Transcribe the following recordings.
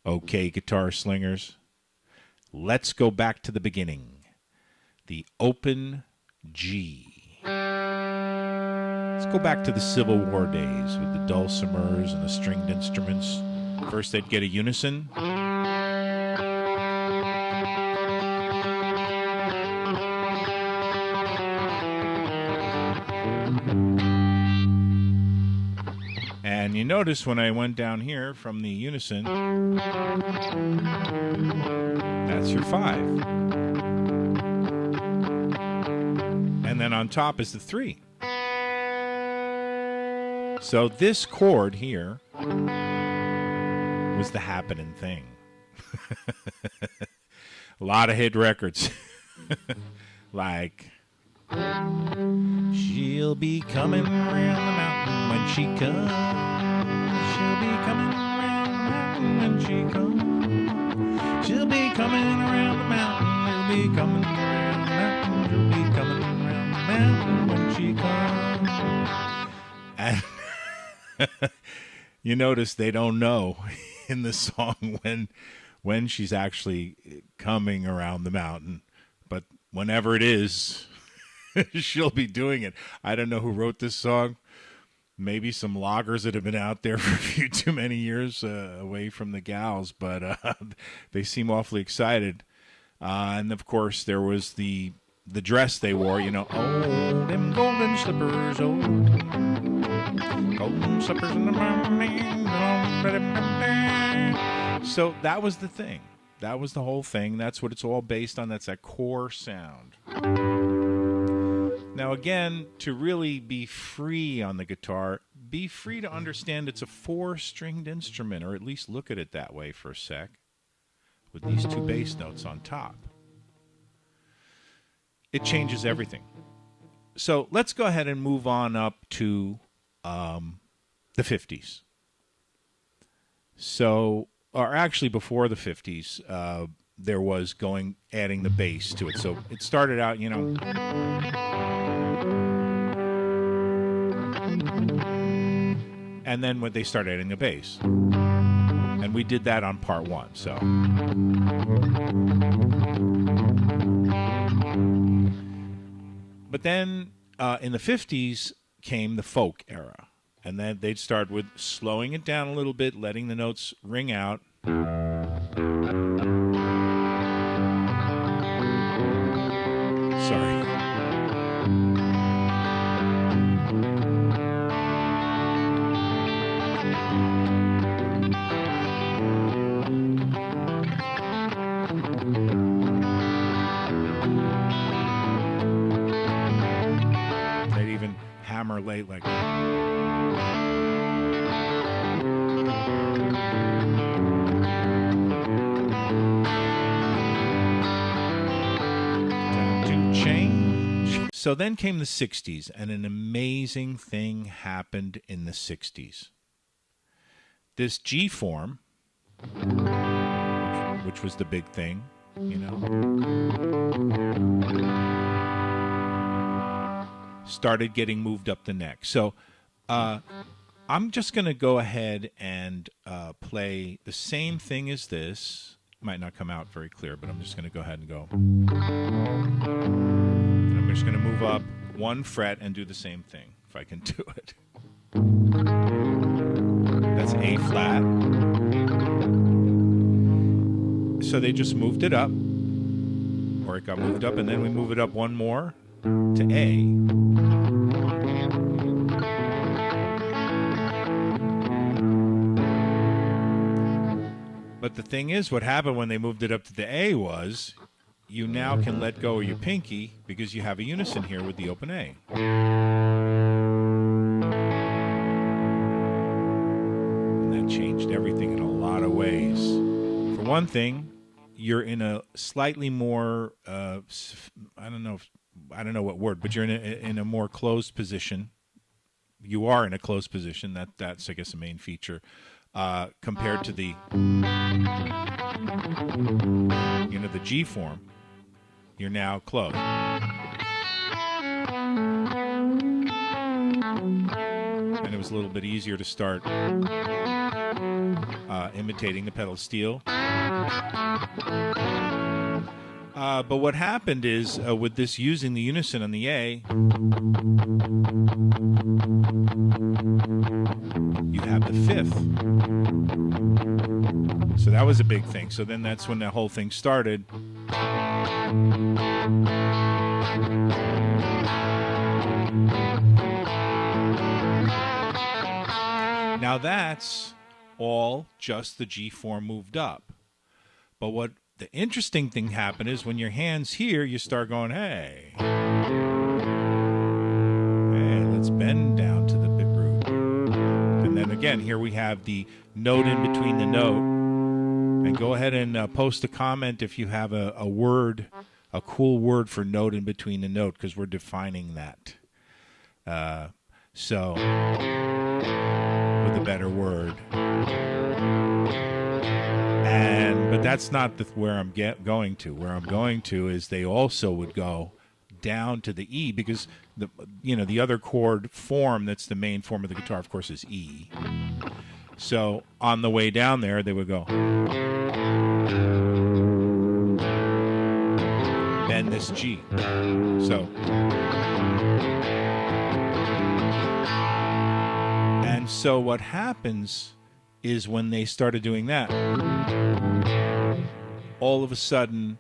Okay, guitar slingers, let's go back to the beginning. The open G. Let's go back to the Civil War days with the dulcimers and the stringed instruments. First, they'd get a unison. And you notice when I went down here from the unison, that's your 5. And then on top is the 3. So this chord here was the happening thing. A lot of hit records. Like, she'll be coming around the mountain when she comes. She'll be coming around the mountain when she comes. She'll be coming around the mountain. She'll be coming around the mountain. She'll be coming around the mountain when she comes. And you notice they don't know in the song when she's actually coming around the mountain, but whenever it is, she'll be doing it. I don't know who wrote this song. Maybe some loggers that have been out there for a few too many years away from the gals, but they seem awfully excited. And of course, there was the dress they wore. You know, oh, them golden slippers, oh, golden slippers in the morning. So that was the thing. That was the whole thing. That's what it's all based on. That's that core sound. Now, again, to really be free on the guitar, be free to understand it's a 4-stringed instrument, or at least look at it that way for a sec, with these 2 bass notes on top. It changes everything. So let's go ahead and move on up to the 50s. So, or actually before the 50s, there was adding the bass to it. So it started out, you know, and then when they started adding the bass. And we did that on part 1, so. But then in the 50s came the folk era. And then they'd start with slowing it down a little bit, letting the notes ring out. Sorry. They'd even hammer late like change. So then came the 60s, and an amazing thing happened in the 60s. This G form, which was the big thing, you know, started getting moved up the neck. So I'm just going to go ahead and play the same thing as this. Might not come out very clear, but I'm just going to go ahead and go. And I'm just going to move up 1 fret and do the same thing, if I can do it. That's A flat. So they just moved it up, or it got moved up, and then we move it up 1 more to A. But the thing is, what happened when they moved it up to the A was you now can let go of your pinky because you have a unison here with the open A. And that changed everything in a lot of ways. For one thing, you're in a slightly more, I don't know what word, but you're in a more closed position. You are in a closed position. That's I guess, the main feature. Compared to the, the G form, you're now closed. And it was a little bit easier to start in imitating the pedal steel. But what happened is, with this using the unison on the A, you have the fifth. So that was a big thing. So then that's when the whole thing started. Now that's all just the G form moved up. But what the interesting thing happened is when your hand's here, you start going, hey, let's bend down to the big root. And then again, here we have the note in between the note. And go ahead and post a comment if you have a word, a cool word for note in between the note, because we're defining that. So, with a better word. But that's not where I'm going to. Where I'm going to is they also would go down to the E, because the other chord form that's the main form of the guitar, of course, is E. So on the way down there, they would go bend this G. So what happens is when they started doing that, all of a sudden,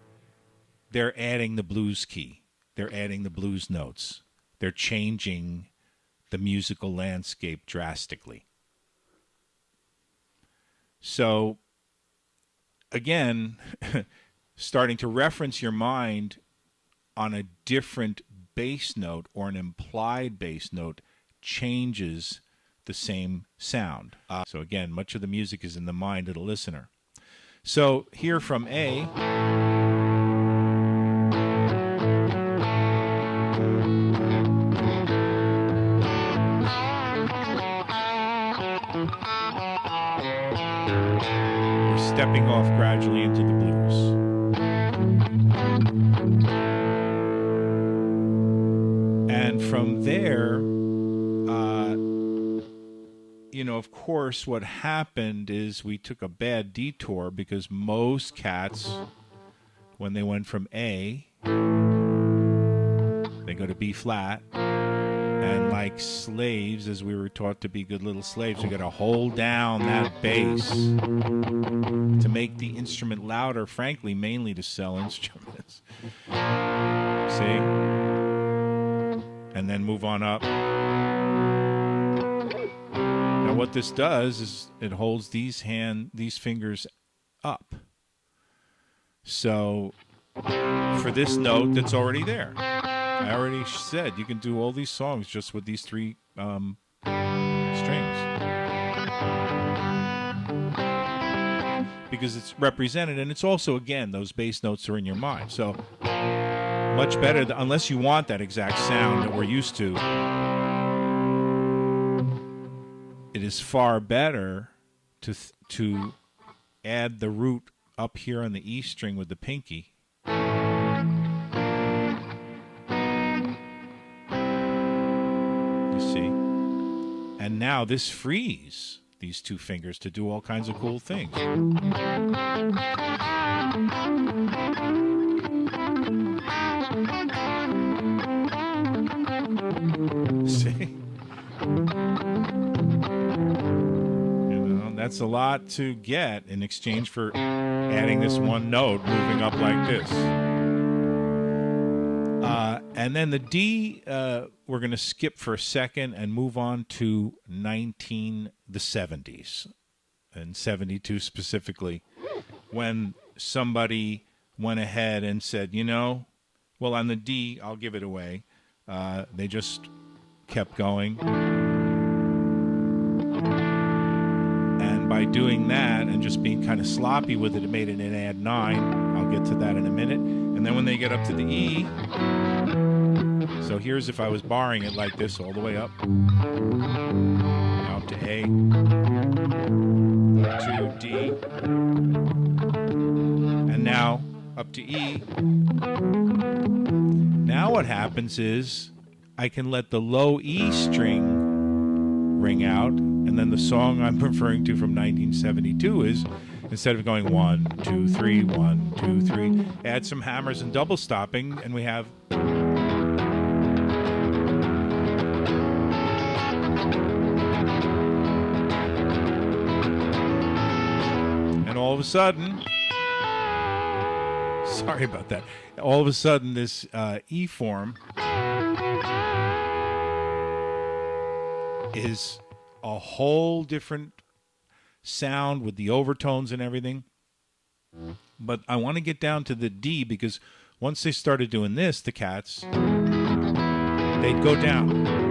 they're adding the blues key. They're adding the blues notes. They're changing the musical landscape drastically. So, again, starting to reference your mind on a different bass note or an implied bass note changes the same sound. So again, much of the music is in the mind of the listener. So here from A, we're stepping off gradually into the blues. And from there, of course, what happened is we took a bad detour, because most cats, when they went from A, they go to B flat, and like slaves, as we were taught to be good little slaves, we got to hold down that bass to make the instrument louder, frankly, mainly to sell instruments. See? And then move on up. What this does is it holds these fingers up. So for this note that's already there, I already said you can do all these songs just with these three strings, because it's represented, and it's also, again, those bass notes are in your mind. So much better, unless you want that exact sound that we're used to. It is far better to add the root up here on the E string with the pinky. You see? And now this frees these two fingers to do all kinds of cool things. See? That's a lot to get in exchange for adding this one note, moving up like this. And then the D, we're going to skip for a second and move on to the 70s, and 72 specifically, when somebody went ahead and said, well, on the D, I'll give it away. They just kept going. By doing that and just being kind of sloppy with it, it made it an add 9. I'll get to that in a minute. And then when they get up to the E, so here's if I was barring it like this all the way up. Now up to A, to D, and now up to E. Now what happens is I can let the low E string ring out, And then the song I'm referring to from 1972 is, instead of going 1, 2, 3, 1, 2, 3, add some hammers and double stopping, and we have. And all of a sudden, sorry about that. All of a sudden, this E form is a whole different sound with the overtones and everything. But I want to get down to the D, because once they started doing this, the Cats, they'd go down.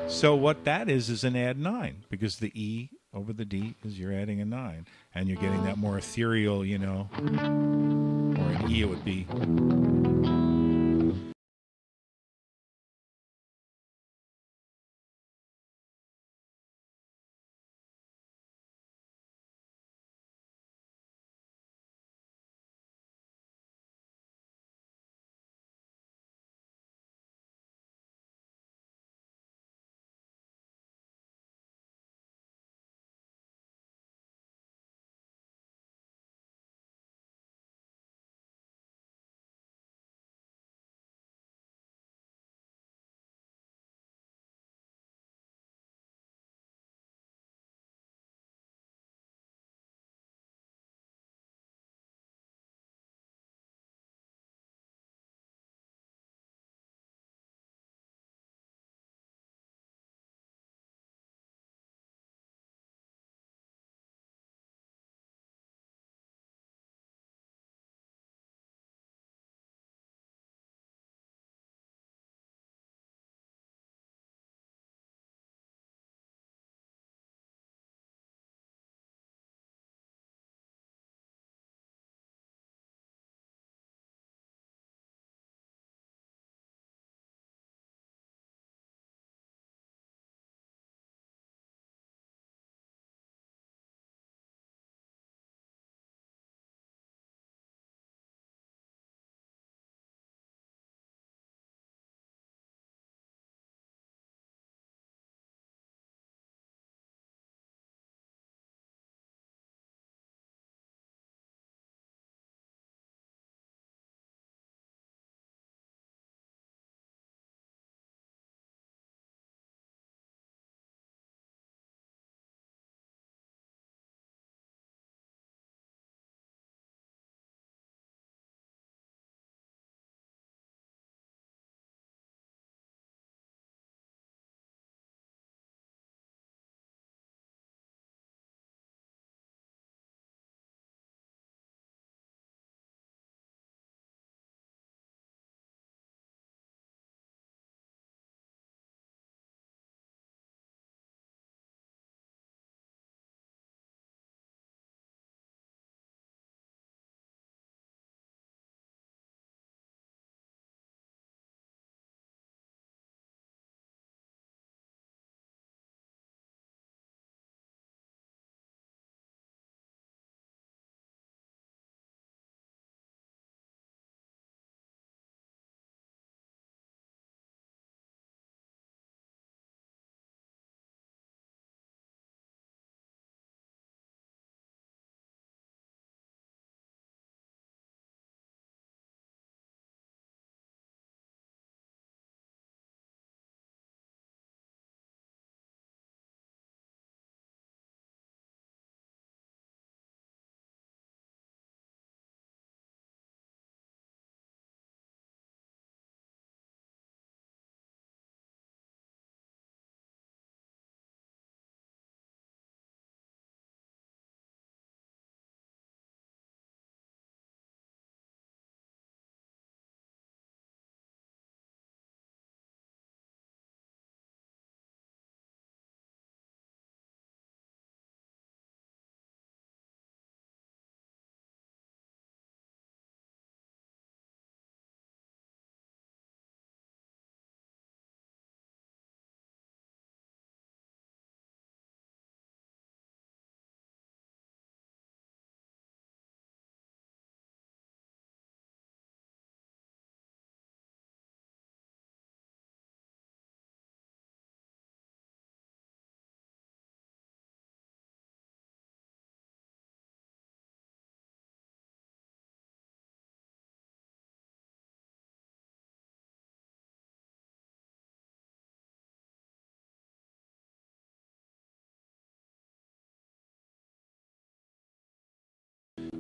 So what that is an add 9, because the E over the D is you're adding a 9, and you're getting that more ethereal, you know, or an E it would be.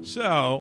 So